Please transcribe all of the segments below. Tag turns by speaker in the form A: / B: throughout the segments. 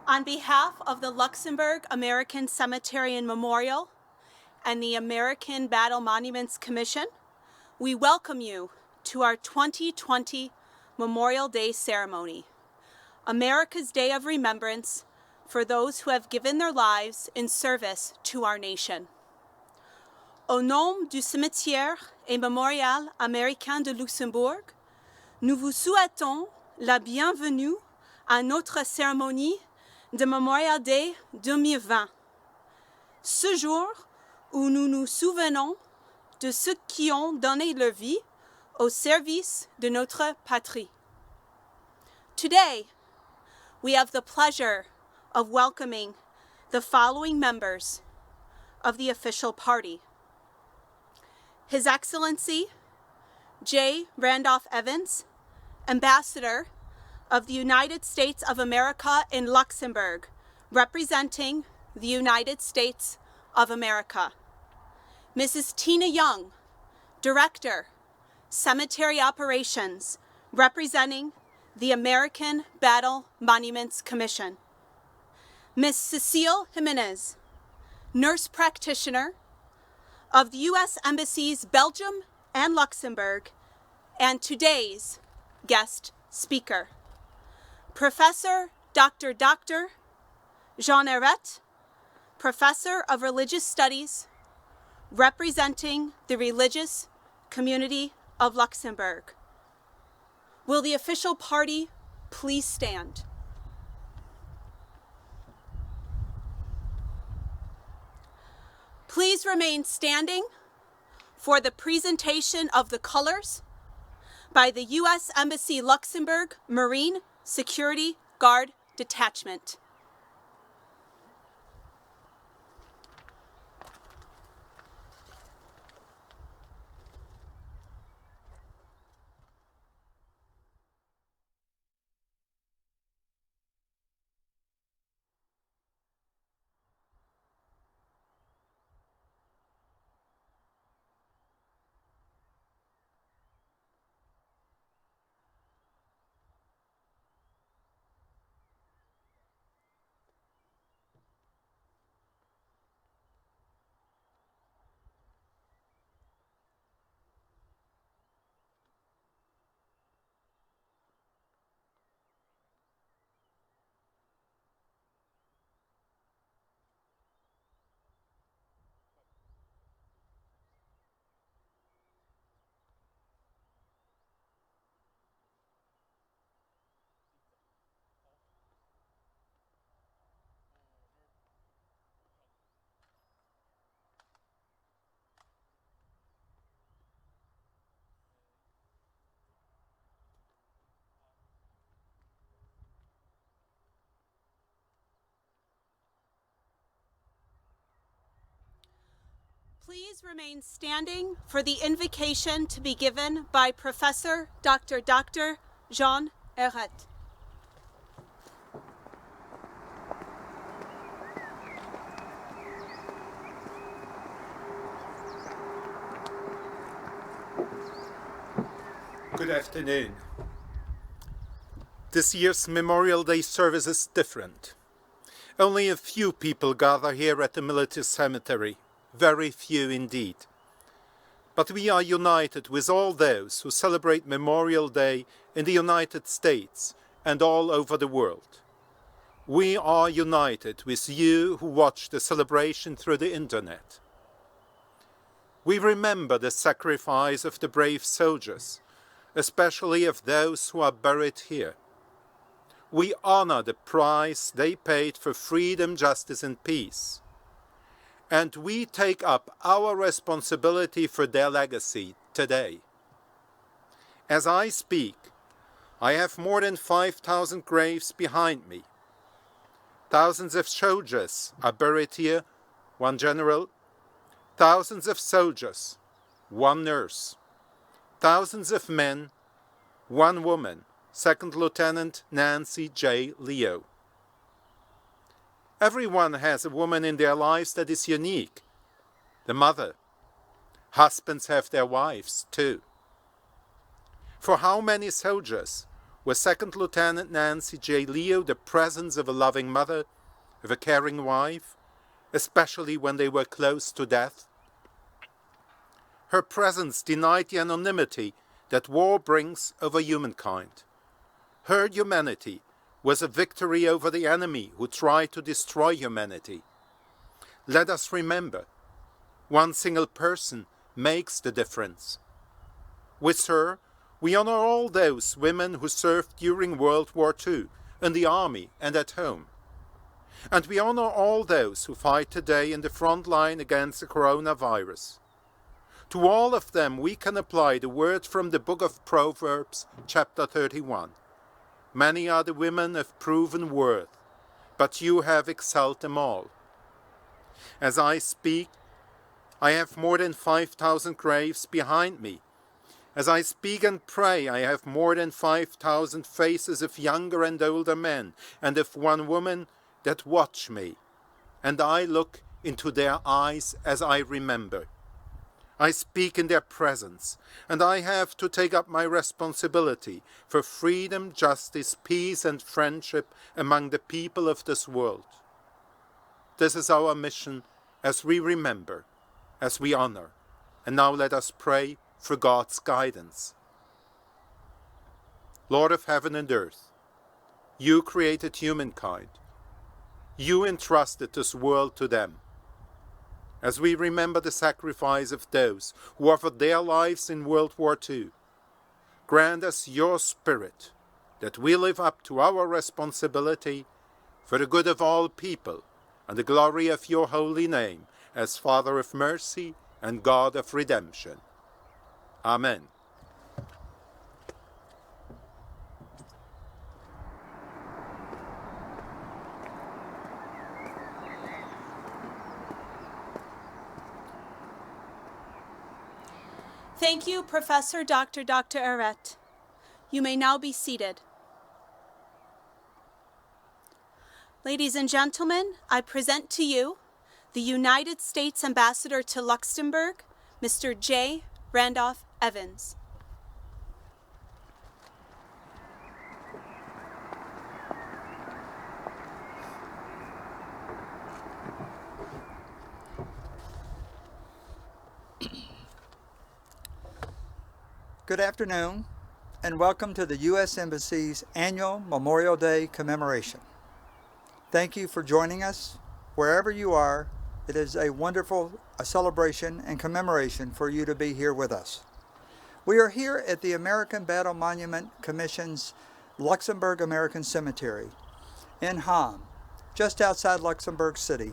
A: On behalf of the Luxembourg American Cemetery and Memorial and the American Battle Monuments Commission, we welcome you to our 2020 Memorial Day ceremony, America's Day of Remembrance for those who have given their lives in service to our nation. Au nom du Cimetière et Mémorial américain de Luxembourg, nous vous souhaitons la bienvenue à notre cérémonie de Memorial Day 2020. Ce jour où nous nous souvenons de ceux qui ont donné leur vie au service de notre patrie. Today, we have the pleasure of welcoming the following members of the official party. His Excellency J. Randolph Evans, Ambassador of the United States of America in Luxembourg, representing the United States of America. Mrs. Tina Young, Director, Cemetery Operations, representing the American Battle Monuments Commission. Ms. Cecile Jimenez, Nurse Practitioner of the U.S. Embassies Belgium and Luxembourg, and today's guest speaker. Professor Dr. Jean Herret, Professor of Religious Studies, representing the religious community of Luxembourg. Will the official party please stand? Please remain standing for the presentation of the colors by the U.S. Embassy Luxembourg Marine Security Guard Detachment. Please remain standing for the invocation to be given by Professor Dr. Jean Herret.
B: Good afternoon. This year's Memorial Day service is different. Only a few people gather here at the military cemetery. Very few indeed. But we are united with all those who celebrate Memorial Day in the United States and all over the world. We are united with you who watch the celebration through the internet. We remember the sacrifice of the brave soldiers, especially of those who are buried here. We honor the price they paid for freedom, justice and peace. And we take up our responsibility for their legacy today. As I speak, I have more than 5,000 graves behind me. Thousands of soldiers are buried here, one general. Thousands of soldiers, one nurse. Thousands of men, one woman, Second Lieutenant Nancy J. Leo. Everyone has a woman in their lives that is unique. The mother. Husbands have their wives too. For how many soldiers Was Second Lieutenant Nancy J. Leo the presence of a loving mother, of a caring wife, especially when they were close to death? Her presence denied the anonymity that war brings over humankind. Her humanity was a victory over the enemy who tried to destroy humanity. Let us remember, one single person makes the difference. With her, we honor all those women who served during World War II in the army and at home. And we honor all those who fight today in the front line against the coronavirus. To all of them we can apply the word from the book of Proverbs, chapter 31. Many are the women of proven worth, but you have excelled them all. As I speak, I have more than 5,000 graves behind me. As I speak and pray, I have more than 5,000 faces of younger and older men, and of one woman that watch me, and I look into their eyes as I remember. I speak in their presence, and I have to take up my responsibility for freedom, justice, peace, and friendship among the people of this world. This is our mission as we remember, as we honor. And now let us pray for God's guidance. Lord of heaven and earth, you created humankind. You entrusted this world to them. As we remember the sacrifice of those who offered their lives in World War II, grant us your Spirit, that we live up to our responsibility for the good of all people and the glory of your holy name, as Father of mercy and God of redemption. Amen.
A: Thank you, Professor Dr. Arret. You may now be seated. Ladies and gentlemen, I present to you the United States Ambassador to Luxembourg, Mr. J. Randolph Evans.
C: Good afternoon, and welcome to the U.S. Embassy's annual Memorial Day commemoration. Thank you for joining us. Wherever you are, it is a wonderful celebration and commemoration for you to be here with us. We are here at the American Battle Monument Commission's Luxembourg American Cemetery in Hamm, just outside Luxembourg City,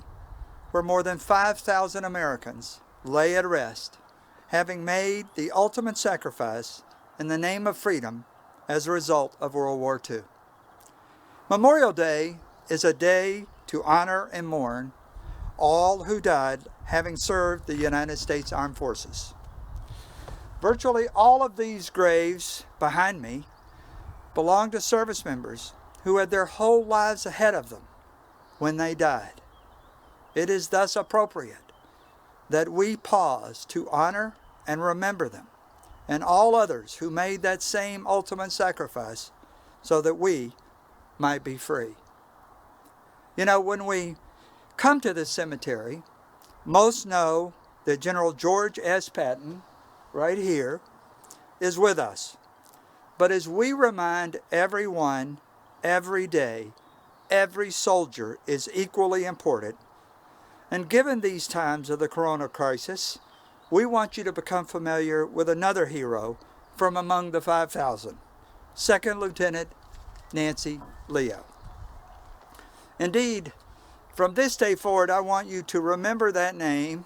C: where more than 5,000 Americans lay at rest, having made the ultimate sacrifice in the name of freedom as a result of World War II. Memorial Day is a day to honor and mourn all who died having served the United States Armed Forces. Virtually all of these graves behind me belong to service members who had their whole lives ahead of them when they died. It is thus appropriate that we pause to honor and remember them and all others who made that same ultimate sacrifice so that we might be free. You know, when we come to this cemetery, most know that General George S. Patton, right here, is with us. But as we remind everyone every day, every soldier is equally important. And given these times of the corona crisis, we want you to become familiar with another hero from among the 5,000, Second Lieutenant Nancy Leo. Indeed, from this day forward, I want you to remember that name,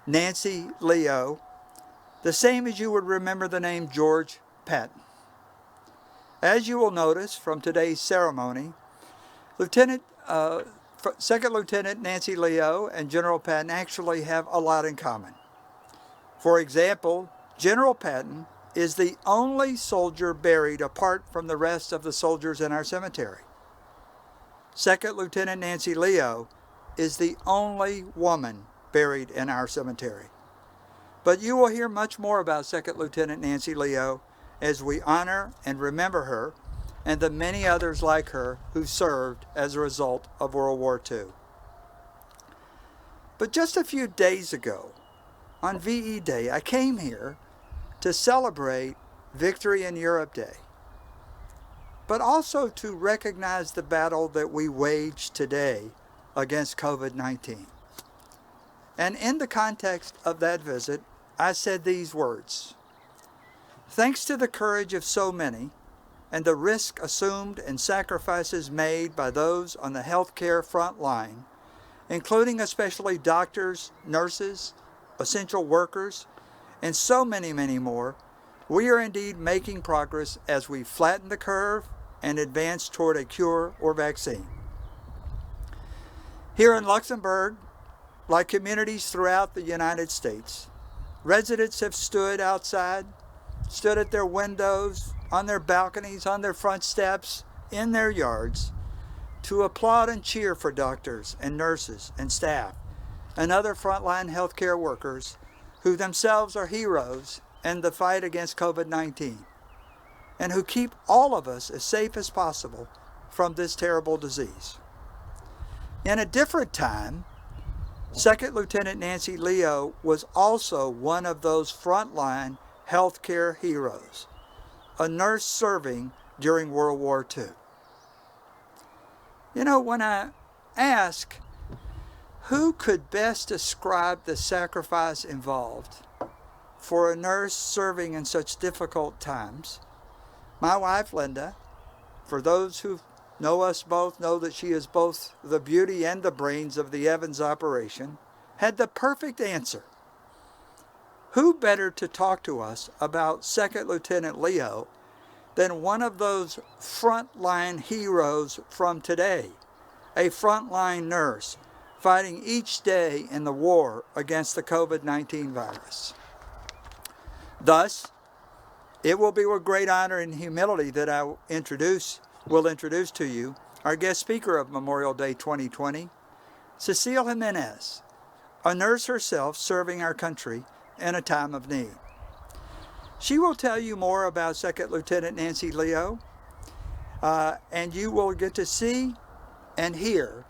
C: Nancy Leo, the same as you would remember the name George Patton. As you will notice from today's ceremony, Second Lieutenant Nancy Leo and General Patton actually have a lot in common. For example, General Patton is the only soldier buried apart from the rest of the soldiers in our cemetery. Second Lieutenant Nancy Leo is the only woman buried in our cemetery. But you will hear much more about Second Lieutenant Nancy Leo as we honor and remember her and the many others like her who served as a result of World War II. But just a few days ago, on VE Day, I came here to celebrate Victory in Europe Day, but also to recognize the battle that we wage today against COVID-19. And in the context of that visit, I said these words: "Thanks to the courage of so many and the risk assumed and sacrifices made by those on the healthcare front line, including especially doctors, nurses, essential workers, and so many, many more, we are indeed making progress as we flatten the curve and advance toward a cure or vaccine." Here in Luxembourg, like communities throughout the United States, residents have stood outside, stood at their windows, on their balconies, on their front steps, in their yards, to applaud and cheer for doctors and nurses and staff and other frontline healthcare workers who themselves are heroes in the fight against COVID-19 and who keep all of us as safe as possible from this terrible disease. In a different time, Second Lieutenant Nancy Leo was also one of those frontline healthcare heroes, a nurse serving during World War II. You know, when I ask who could best describe the sacrifice involved for a nurse serving in such difficult times, my wife Linda, for those who know us both, know that she is both the beauty and the brains of the Evans operation, had the perfect answer. Who better to talk to us about Second Lieutenant Leo than one of those frontline heroes from today, a frontline nurse fighting each day in the war against the COVID-19 virus. Thus, it will be with great honor and humility that I will introduce to you our guest speaker of Memorial Day 2020, Cecile Jimenez, a nurse herself serving our country in a time of need. She will tell you more about Second Lieutenant Nancy Leo, and you will get to see and hear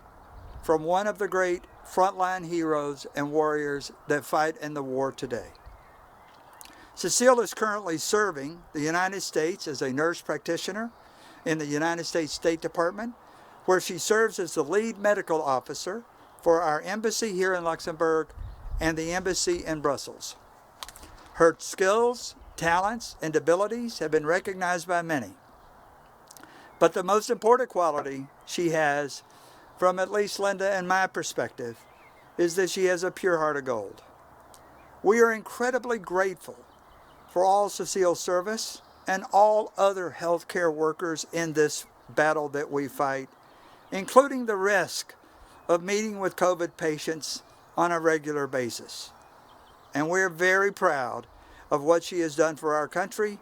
C: from one of the great frontline heroes and warriors that fight in the war today. Cecile is currently serving the United States as a nurse practitioner in the United States State Department, where she serves as the lead medical officer for our embassy here in Luxembourg and the embassy in Brussels. Her skills, talents, and abilities have been recognized by many. But the most important quality she has, from at least Linda and my perspective, is that she has a pure heart of gold. We are incredibly grateful for all Cecile's service and all other healthcare workers in this battle that we fight, including the risk of meeting with COVID patients on a regular basis. And we're very proud of what she has done for our country,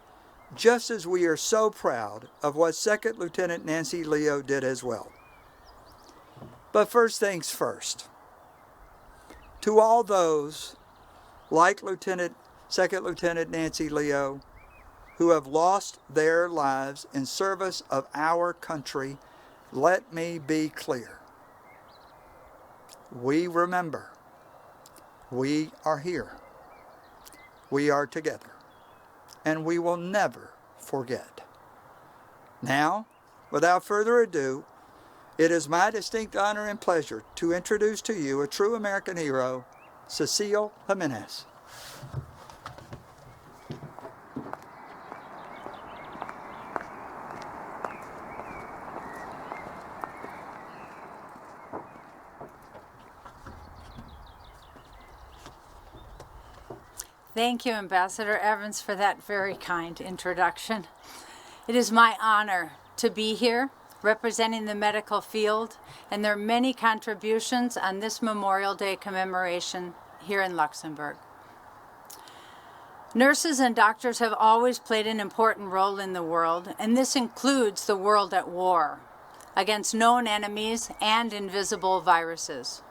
C: just as we are so proud of what Second Lieutenant Nancy Leo did as well. But first things first. To all those, like Second Lieutenant Nancy Leo, who have lost their lives in service of our country, let me be clear. We remember. We are here. We are together. And we will never forget. Now, without further ado, it is my distinct honor and pleasure to introduce to you a true American hero, Cecile Jimenez.
D: Thank you, Ambassador Evans, for that very kind introduction. It is my honor to be here representing the medical field and their many contributions on this Memorial Day commemoration here in Luxembourg. Nurses and doctors have always played an important role in the world, and this includes the world at war against known enemies and invisible viruses.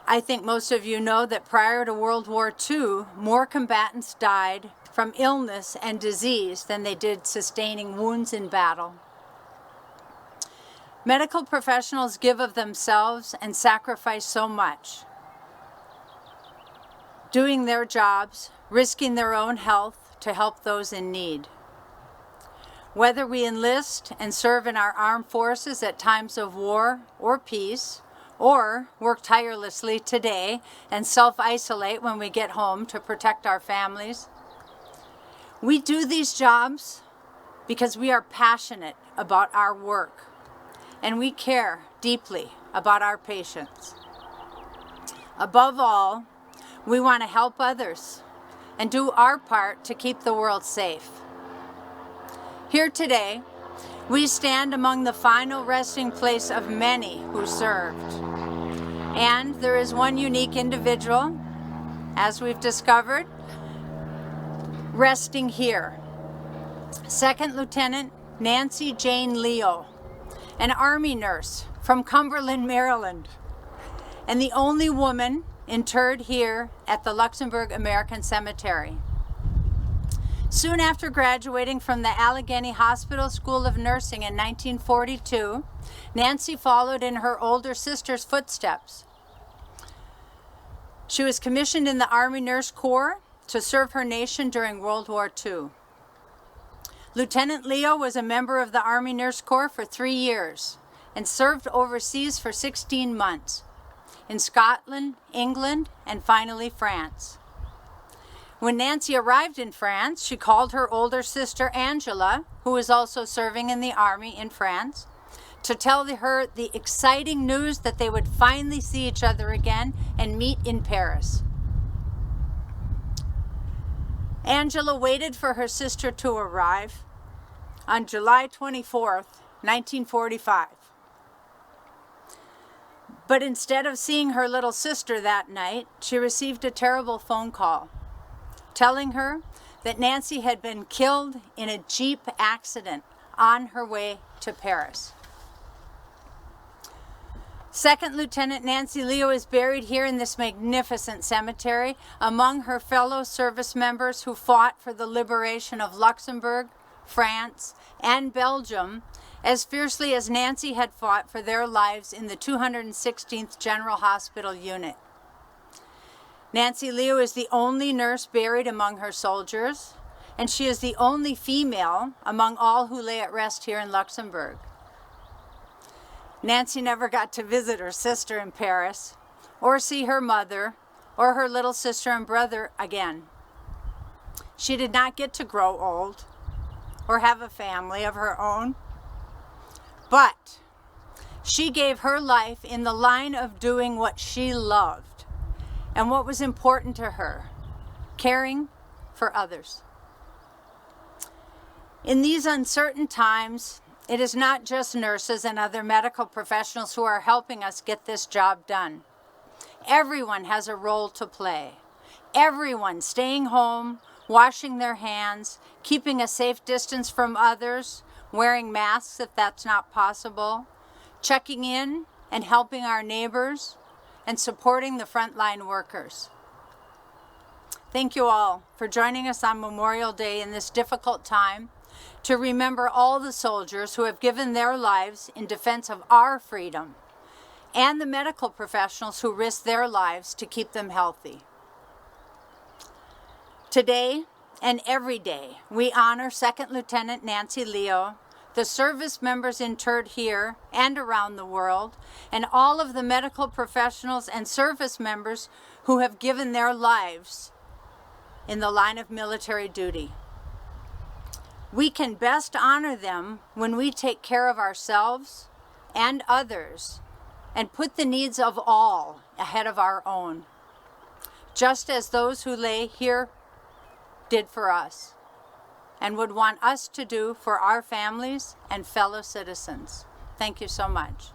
D: I think most of you know that prior to World War II, more combatants died from illness and disease than they did sustaining wounds in battle. Medical professionals give of themselves and sacrifice so much, doing their jobs, risking their own health to help those in need. Whether we enlist and serve in our armed forces at times of war or peace, or work tirelessly today and self-isolate when we get home to protect our families, we do these jobs because we are passionate about our work and we care deeply about our patients. Above all, we want to help others and do our part to keep the world safe. Here today, we stand among the final resting place of many who served. And there is one unique individual, as we've discovered, resting here. Second Lieutenant Nancy Jane Leo, an Army nurse from Cumberland, Maryland, and the only woman interred here at the Luxembourg American Cemetery. Soon after graduating from the Allegheny Hospital School of Nursing in 1942, Nancy followed in her older sister's footsteps. She was commissioned in the Army Nurse Corps to serve her nation during World War II. Lieutenant Leo was a member of the Army Nurse Corps for 3 years and served overseas for 16 months in Scotland, England, and finally France. When Nancy arrived in France, she called her older sister Angela, who was also serving in the Army in France, to tell her the exciting news that they would finally see each other again and meet in Paris. Angela waited for her sister to arrive on July 24th, 1945. But instead of seeing her little sister that night, she received a terrible phone call telling her that Nancy had been killed in a Jeep accident on her way to Paris. Second Lieutenant Nancy Leo is buried here in this magnificent cemetery among her fellow service members who fought for the liberation of Luxembourg, France, and Belgium as fiercely as Nancy had fought for their lives in the 216th General Hospital Unit. Nancy Leo is the only nurse buried among her soldiers, and she is the only female among all who lay at rest here in Luxembourg. Nancy never got to visit her sister in Paris, or see her mother, or her little sister and brother again. She did not get to grow old, or have a family of her own, but she gave her life in the line of doing what she loved and what was important to her, caring for others. In these uncertain times, it is not just nurses and other medical professionals who are helping us get this job done. Everyone has a role to play. Everyone staying home, washing their hands, keeping a safe distance from others, wearing masks if that's not possible, checking in and helping our neighbors, and supporting the frontline workers. Thank you all for joining us on Memorial Day in this difficult time to remember all the soldiers who have given their lives in defense of our freedom and the medical professionals who risk their lives to keep them healthy. Today and every day, we honor Second Lieutenant Nancy Leo, the service members interred here and around the world, and all of the medical professionals and service members who have given their lives in the line of military duty. We can best honor them when we take care of ourselves and others and put the needs of all ahead of our own, just as those who lay here did for us and would want us to do for our families and fellow citizens. Thank you so much.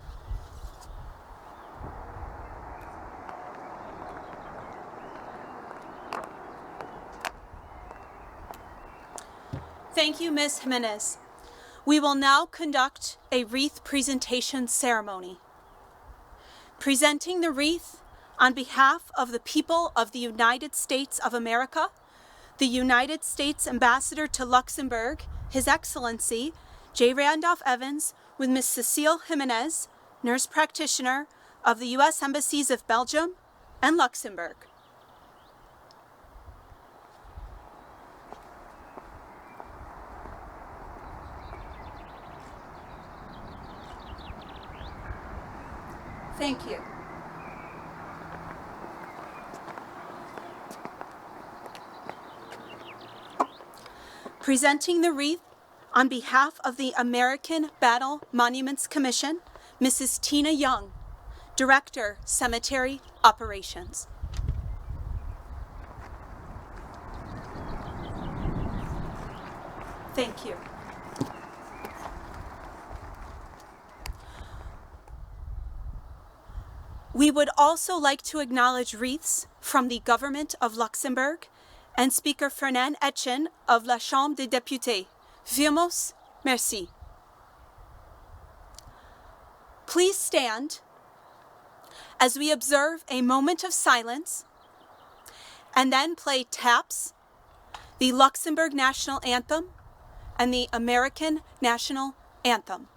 A: Thank you, Ms. Jimenez. We will now conduct a wreath presentation ceremony. Presenting the wreath on behalf of the people of the United States of America, the United States Ambassador to Luxembourg, His Excellency J. Randolph Evans, with Ms. Cecile Jimenez, nurse practitioner of the U.S. Embassies of Belgium and Luxembourg. Thank you. Presenting the wreath on behalf of the American Battle Monuments Commission, Mrs. Tina Young, Director, Cemetery Operations. Thank you. We would also like to acknowledge wreaths from the Government of Luxembourg and Speaker Fernand Etchen of La Chambre des Députés. Firmos, merci. Please stand as we observe a moment of silence and then play taps, the Luxembourg National Anthem, and the American National Anthem.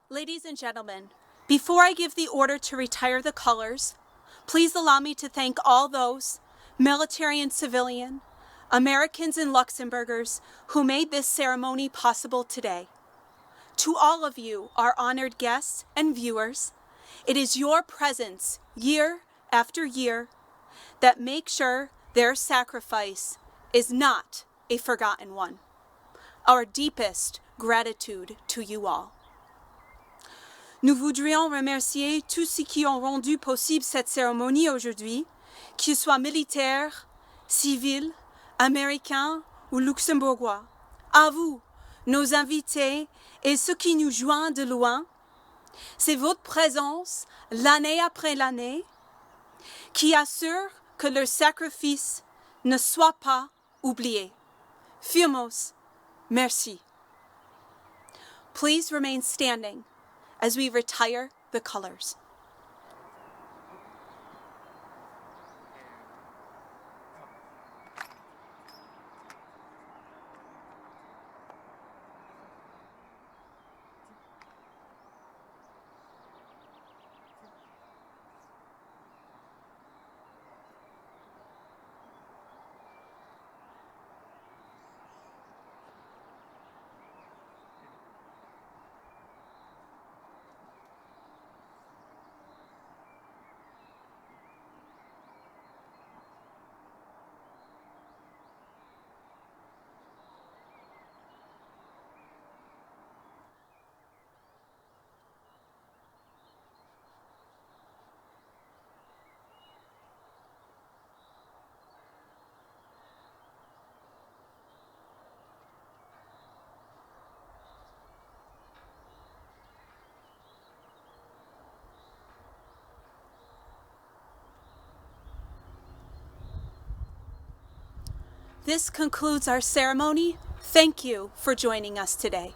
A: Ladies and gentlemen, before I give the order to retire the colors, please allow me to thank all those, military and civilian, Americans and Luxembourgers, who made this ceremony possible today. To all of you, our honored guests and viewers, it is your presence year after year that makes sure their sacrifice is not a forgotten one. Our deepest gratitude to you all. Nous voudrions remercier tous ceux qui ont rendu possible cette cérémonie aujourd'hui, qu'ils soient militaires, civils, américains ou luxembourgeois. À vous, nos invités et ceux qui nous joignent de loin, c'est votre présence, l'année après l'année, qui assure que leur sacrifice ne soit pas oublié. Firmos, merci. Please remain standing as we retire the colors. This concludes our ceremony. Thank you for joining us today.